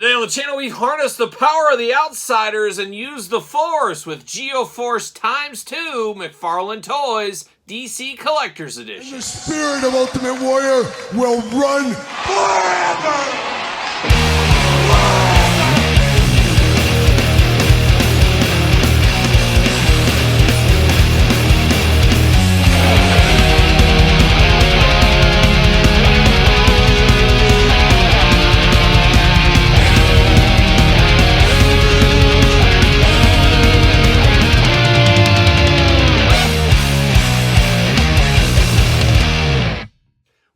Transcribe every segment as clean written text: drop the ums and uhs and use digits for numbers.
Today on the channel, we harness the power of the outsiders and use the force with geo-force ×2 McFarlane Toys DC Collector's Edition. The spirit of Ultimate Warrior will run forever!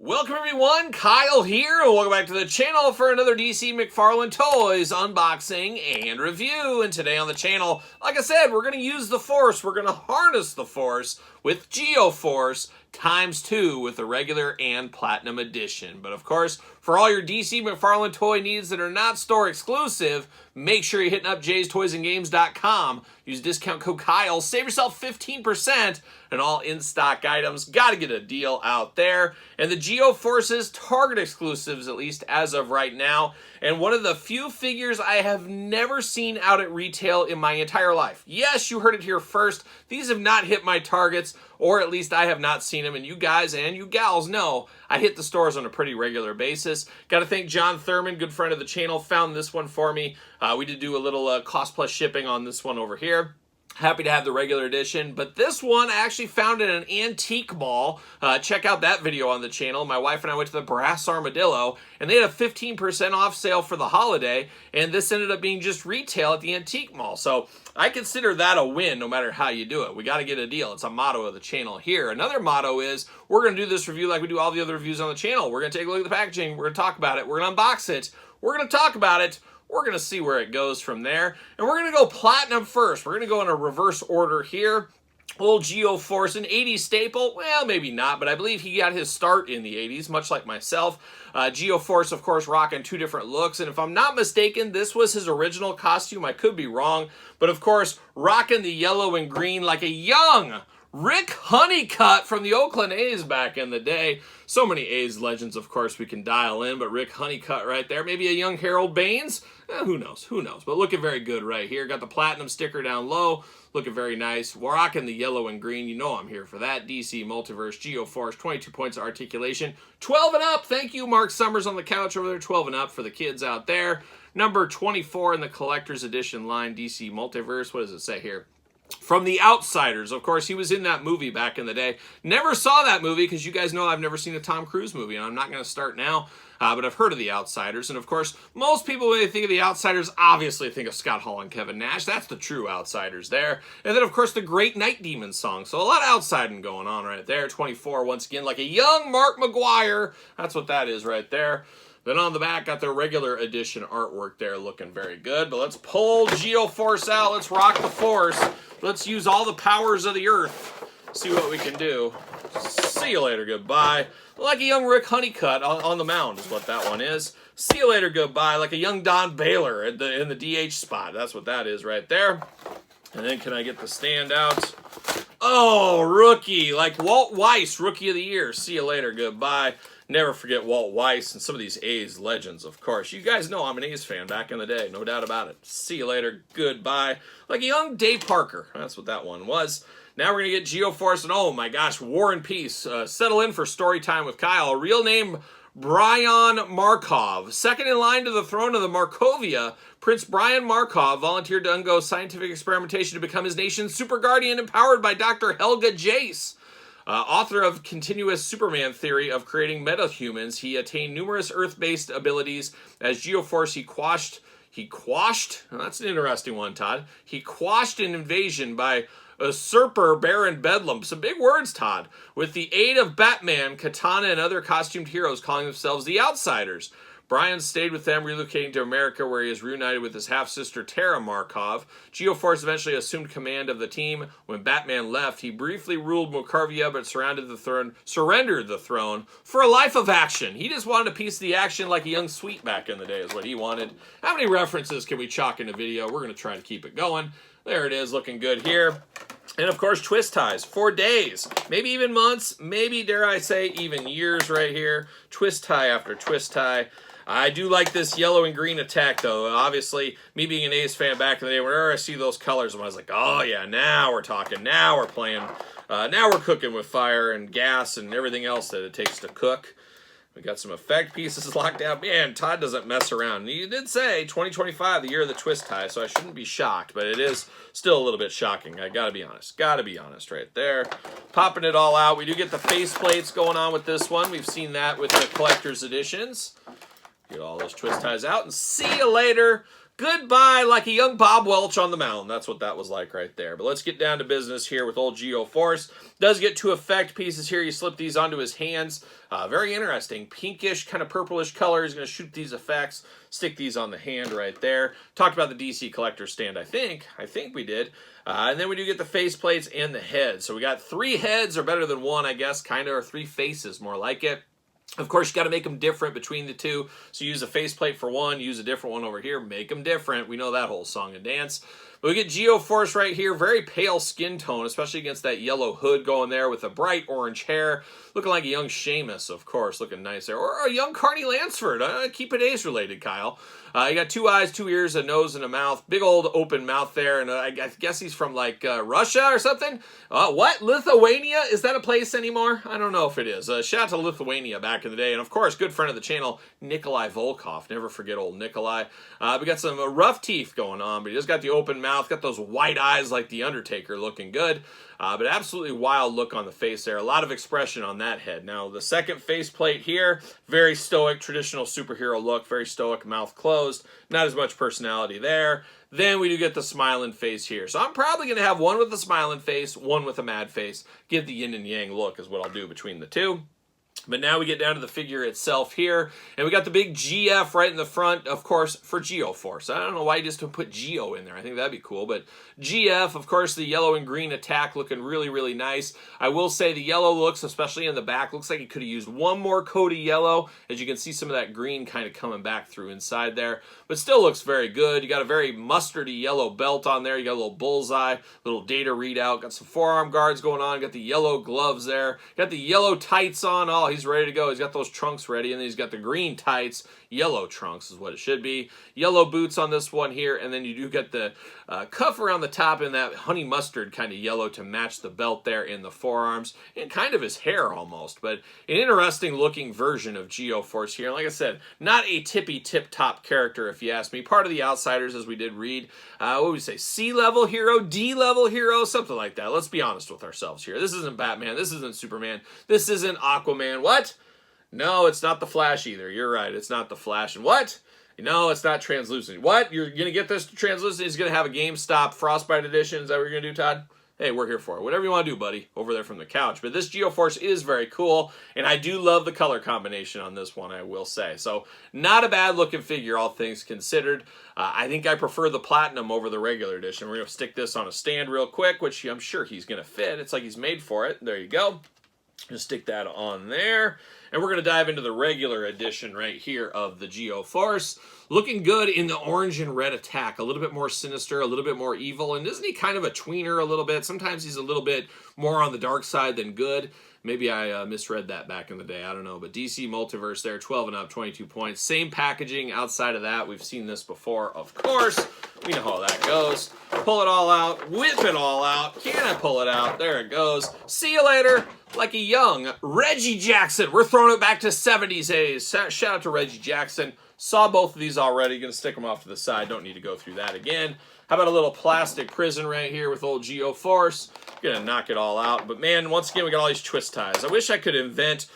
Welcome everyone, Kyle here, and welcome back to the channel for another DC McFarlane Toys unboxing and review. And today on the channel, like I said, we're going to use the Force. We're going to harness the Force with geo-force ×2 with the regular and platinum edition. But of course, for all your DC McFarlane toy needs that are not store exclusive, make sure you're hitting up jaystoysandgames.com. Use discount code Kyle. Save yourself 15% on all in-stock items. Got to get a deal out there. And the geo-force's Target exclusives, at least as of right now. And one of the few figures I have never seen out at retail in my entire life. Yes, you heard it here first. These have not hit my Targets, or at least I have not seen them. And you guys and you gals know I hit the stores on a pretty regular basis. Got to thank John Thurman, good friend of the channel, found this one for me. We did do a little cost plus shipping on this one over here. Happy to have the regular edition, but this one I actually found at an antique mall. Check out that video on the channel. My wife and I went to the Brass Armadillo, and they had a 15% off sale for the holiday, and this ended up being just retail at the antique mall. So I consider that a win no matter how you do it. We got to get a deal. It's a motto of the channel here. Another motto is we're going to do this review like we do all the other reviews on the channel. We're going to take a look at the packaging. We're going to talk about it. We're going to unbox it. We're going to talk about it. We're going to see where it goes from there. And we're going to go platinum first. We're going to go in a reverse order here. Old geo-force, an 80s staple. Well, maybe not, but I believe he got his start in the 80s, much like myself. Geo-force, of course, rocking two different looks. And if I'm not mistaken, this was his original costume. I could be wrong. But, of course, rocking the yellow and green like a young Rick Honeycutt from the Oakland A's back in the day. So many A's legends, of course, we can dial in, but Rick Honeycutt right there. Maybe a young Harold Baines. Who knows? Who knows? But looking very good right here. Got the platinum sticker down low. Looking very nice. We're rocking the yellow and green. You know I'm here for that. DC Multiverse, geo-force, 22 points of articulation. 12 and up. Thank you, Mark Summers on the couch over there. 12 and up for the kids out there. Number 24 in the Collector's Edition line, DC Multiverse. What does it say here? From the Outsiders. Of course, he was in that movie back in the day. Never saw that movie because you guys know I've never seen a Tom Cruise movie, and I'm not going to start now, but I've heard of the Outsiders. And of course, most people, when they think of the Outsiders, obviously think of Scott Hall and Kevin Nash. That's the true Outsiders there. And then, of course, the great Night Demon song. So a lot of outsiding going on right there. 24, once again, like a young Mark McGuire. That's what that is right there. Then on the back, got their regular edition artwork there, looking very good. But let's pull geo-force out. Let's rock the Force. Let's use all the powers of the earth. See what we can do. See you later, goodbye. Like a young Rick Honeycutt on the mound is what that one is. See you later, goodbye. Like a young Don Baylor in the DH spot. That's what that is right there. And then can I get the stand out? Oh, rookie. Like Walt Weiss, Rookie of the Year. See you later, goodbye. Never forget Walt Weiss and some of these A's legends, of course. You guys know I'm an A's fan back in the day, no doubt about it. See you later, goodbye. Like a young Dave Parker, that's what that one was. Now we're going to get geo-force, and oh my gosh, War and Peace. Settle in for story time with Kyle. Real name, Brian Markov. Second in line to the throne of the Markovia, Prince Brian Markov volunteered to undergo scientific experimentation to become his nation's super guardian, empowered by Dr. Helga Jace. Author of Continuous Superman Theory of creating metahumans, he attained numerous Earth-based abilities. As geo-force, he quashed, that's an interesting one, Todd. He quashed an invasion by usurper Baron Bedlam. Some big words, Todd. With the aid of Batman, Katana, and other costumed heroes calling themselves the Outsiders. Brian stayed with them, relocating to America, where he is reunited with his half-sister Tara Markov. Geo-force eventually assumed command of the team. When Batman left, he briefly ruled Markovia, but surrendered the throne for a life of action. He just wanted a piece of the action like a young Sweet back in the day is what he wanted. How many references can we chalk in a video? We're going to try to keep it going. There it is, looking good here. And of course, twist ties for days, maybe even months, maybe, dare I say, even years right here. Twist tie after twist tie. I do like this yellow and green attack, though. Obviously, me being an A's fan back in the day, whenever I see those colors, I was like, oh yeah, now we're talking, now we're playing, now we're cooking with fire and gas and everything else that it takes to cook. We got some effect pieces locked out. Man, Todd doesn't mess around. You did say 2025, the year of the twist tie, so I shouldn't be shocked, but it is still a little bit shocking. I gotta be honest. Gotta be honest right there. Popping it all out. We do get the face plates going on with this one. We've seen that with the collector's editions. Get all those twist ties out and see you later. Goodbye, like a young Bob Welch on the mound. That's what that was like right there. But let's get down to business here with old geo-force. Does get two effect pieces here. You slip these onto his hands. Very interesting. Pinkish, kind of purplish color. He's going to shoot these effects. Stick these on the hand right there. Talked about the DC collector stand, I think. I think we did. And then we do get the face plates and the head. So we got 3 heads, or better than 1, I guess. Kind of, or 3 faces, more like it. Of course, you got to make them different between the two. So use a faceplate for one, use a different one over here, make them different. We know that whole song and dance. But we get geo-force right here, very pale skin tone, especially against that yellow hood going there with a bright orange hair. Looking like a young Sheamus, of course, looking nice there. Or a young Carney Lansford. Keep it A's related, Kyle. You got 2 eyes, 2 ears, a nose, and a mouth. Big old open mouth there. And I guess he's from like Russia or something. What? Lithuania? Is that a place anymore? I don't know if it is. Shout out to Lithuania back in the day. And of course, good friend of the channel, Nikolai Volkov. Never forget old Nikolai. We got some rough teeth going on, but he just got the open mouth. Got those white eyes like the Undertaker, looking good. But absolutely wild look on the face there. A lot of expression on that head. Now, the second faceplate here, very stoic, traditional superhero look. Very stoic, mouth closed. Not as much personality there. Then we do get the smiling face here. So I'm probably going to have one with a smiling face, one with a mad face. Give the yin and yang look is what I'll do between the two. But now we get down to the figure itself here, and we got the big GF right in the front, of course, for geo-force. I don't know why you just don't put geo in there. I think that'd be cool, but GF, of course, the yellow and green attack looking really, really nice. I will say the yellow looks, especially in the back, looks like he could have used one more coat of yellow. As you can see, some of that green kind of coming back through inside there, but still looks very good. You got a very mustardy yellow belt on there. You got a little bullseye, little data readout, got some forearm guards going on, got the yellow gloves there, got the yellow tights on. Oh, he's ready to go. He's got those trunks ready, and then he's got the green tights. Yellow trunks is what it should be. Yellow boots on this one here, and then you do get the cuff around the top in that honey mustard kind of yellow to match the belt there in the forearms, and kind of his hair almost. But an interesting looking version of geo-force here. And like I said, not a tippy tip-top character if you ask me. Part of the Outsiders, as we did read. What would we say? C-level hero? D-level hero? Something like that. Let's be honest with ourselves here. This isn't Batman. This isn't Superman. This isn't Aquaman. What? No, it's not the Flash either. You're right. It's not the Flash. And what? No, it's not translucent. What? You're going to get this translucent? He's going to have a GameStop Frostbite edition? Is that what you're going to do, Todd? Hey, we're here for it. Whatever you want to do, buddy, over there from the couch. But this geo-force is very cool, and I do love the color combination on this one, I will say. So, not a bad-looking figure, all things considered. I think I prefer the Platinum over the regular edition. We're going to stick this on a stand real quick, which I'm sure he's going to fit. It's like he's made for it. There you go. Just stick that on there. And we're going to dive into the regular edition right here of the geo-force. Looking good in the orange and red attack. A little bit more sinister, a little bit more evil. And isn't he kind of a tweener a little bit? Sometimes he's a little bit more on the dark side than good. Maybe I misread that back in the day. I don't know. But DC Multiverse there, 12 and up, 22 points. Same packaging outside of that. We've seen this before, of course. We know how that goes. Pull it all out. Whip it all out. Can I pull it out? There it goes. See you later. Like a young Reggie Jackson. We're throwing it back to 70s days. Shout out to Reggie Jackson. Saw both of these already. Going to stick them off to the side. Don't need to go through that again. How about a little plastic prison right here with old geo-force? Gonna knock it all out. But man, once again, we got all these twist ties. I wish I could invent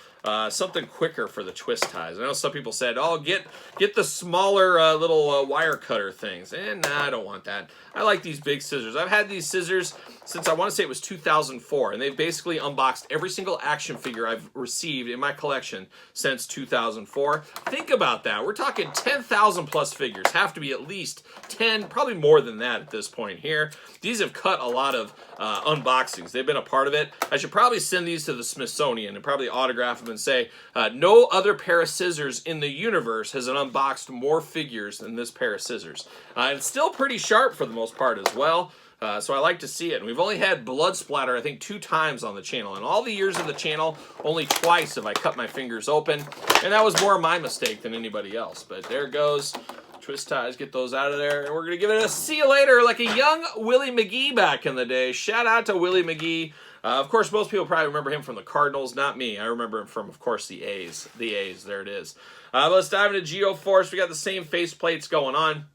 something quicker for the twist ties. I know some people said, oh, get the smaller little wire cutter things. And nah, I don't want that. I like these big scissors. I've had these scissors since I want to say it was 2004, and they've basically unboxed every single action figure I've received in my collection since 2004. Think about that. We're talking 10,000 plus figures. Have to be at least 10, probably more than that at this point here. These have cut a lot of unboxings. They've been a part of it. I should probably send these to the Smithsonian and probably autograph them and say, no other pair of scissors in the universe has unboxed more figures than this pair of scissors. It's still pretty sharp for the most part as well. So I like to see it. And we've only had blood splatter, I think, 2 times on the channel. In all the years of the channel, only twice have I cut my fingers open. And that was more my mistake than anybody else. But there it goes. Twist ties, get those out of there. And we're going to give it a see you later like a young Willie McGee back in the day. Shout out to Willie McGee. Of course, most people probably remember him from the Cardinals. Not me. I remember him from, of course, the A's. The A's. There it is. Let's dive into geo-force. We got the same face plates going on.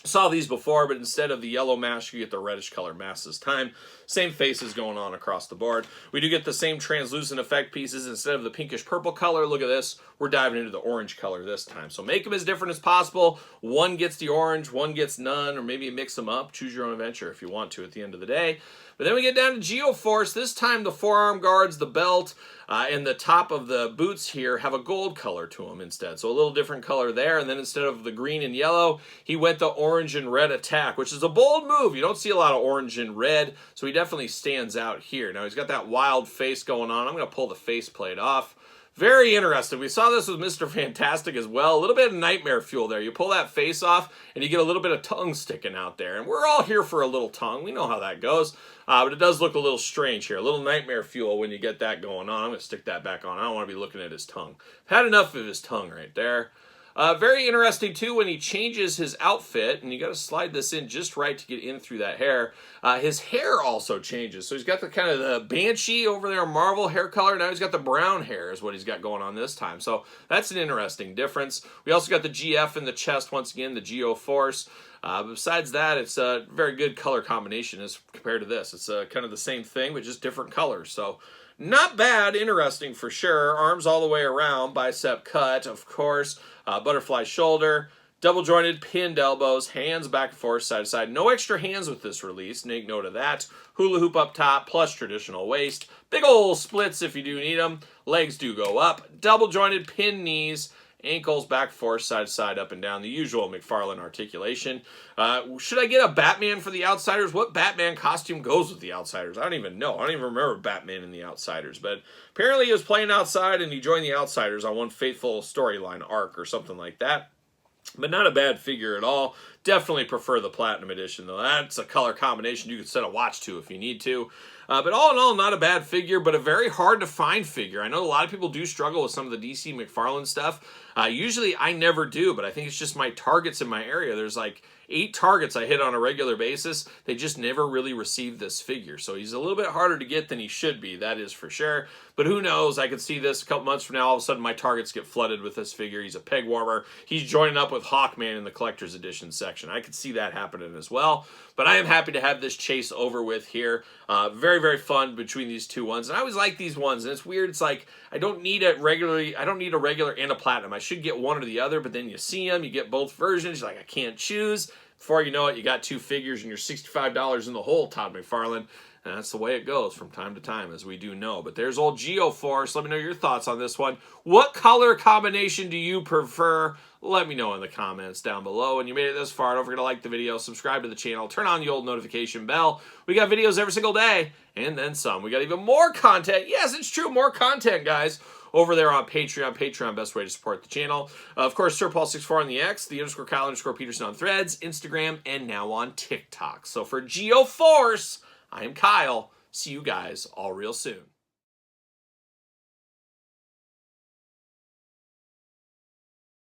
Saw these before, but instead of the yellow mask, you get the reddish color mask this time. Same faces going on across the board. We do get the same translucent effect pieces instead of the pinkish purple color. Look at this. We're diving into the orange color this time. So make them as different as possible. One gets the orange, one gets none, or maybe mix them up. Choose your own adventure if you want to at the end of the day. But then we get down to geo-force. This time the forearm guards, the belt, and the top of the boots here have a gold color to them instead. So a little different color there. And then instead of the green and yellow, he went the orange and red attack, which is a bold move. You don't see a lot of orange and red, so he definitely stands out here. Now he's got that wild face going on. I'm going to pull the faceplate off. Very interesting. We saw this with Mr. Fantastic as well. A little bit of nightmare fuel there. You pull that face off, and you get a little bit of tongue sticking out there. And we're all here for a little tongue. We know how that goes. But it does look a little strange here. A little nightmare fuel when you get that going on. I'm going to stick that back on. I don't want to be looking at his tongue. I've had enough of his tongue right there. Very interesting, too, when he changes his outfit, and you got to slide this in just right to get in through that hair. His hair also changes. So he's got the kind of the Banshee over there, Marvel hair color. Now he's got the brown hair is what he's got going on this time. So that's an interesting difference. We also got the GF in the chest once again, the geo-force. Besides that, it's a very good color combination as compared to this. It's kind of the same thing, but just different colors. So not bad, interesting for sure. Arms all the way around, bicep cut, of course. Butterfly shoulder, double jointed pinned elbows, hands back and forth, side to side. No extra hands with this release. Make note of that. Hula hoop up top, plus traditional waist. Big ol' splits if you do need them. Legs do go up. Double jointed pinned knees. Ankles back, forth, side to side, up and down. The usual McFarlane articulation. Should I get a Batman for the Outsiders? What Batman costume goes with the Outsiders? I don't even know. I don't even remember Batman in the Outsiders. But apparently he was playing outside and he joined the Outsiders on one fateful storyline arc or something like that. But not a bad figure at all. Definitely prefer the Platinum Edition, though. That's a color combination you could set a watch to if you need to. But all in all, not a bad figure, but a very hard-to-find figure. I know a lot of people do struggle with some of the DC McFarlane stuff. Usually, I never do, but I think it's just my targets in my area. There's like 8 targets I hit on a regular basis. They just never really receive this figure. So he's a little bit harder to get than he should be, that is for sure. But who knows, I could see this a couple months from now, all of a sudden my targets get flooded with this figure. He's a peg warmer. He's joining up with Hawkman in the collector's edition section. I could see that happening as well. But I am happy to have this chase over with here. Very, very fun between these two ones. And I always like these ones. And it's weird. It's like I don't need a regular and a platinum. I should get one or the other. But then you see them. You get both versions. You're like, I can't choose. Before you know it, you got 2 figures and you're $65 in the hole, Todd McFarlane. And that's the way it goes from time to time, as we do know. But there's old geo-force. Let me know your thoughts on this one. What color combination do you prefer? Let me know in the comments down below. And you made it this far, don't forget to like the video, subscribe to the channel, turn on the old notification bell. We got videos every single day, and then some. We got even more content. Yes, it's true, more content, guys, over there on Patreon. Patreon, best way to support the channel. Of course, SirPaul64 on the X, the _Kyle_Peterson on Threads, Instagram, and now on TikTok. So for geo-force, I am Kyle. See you guys all real soon.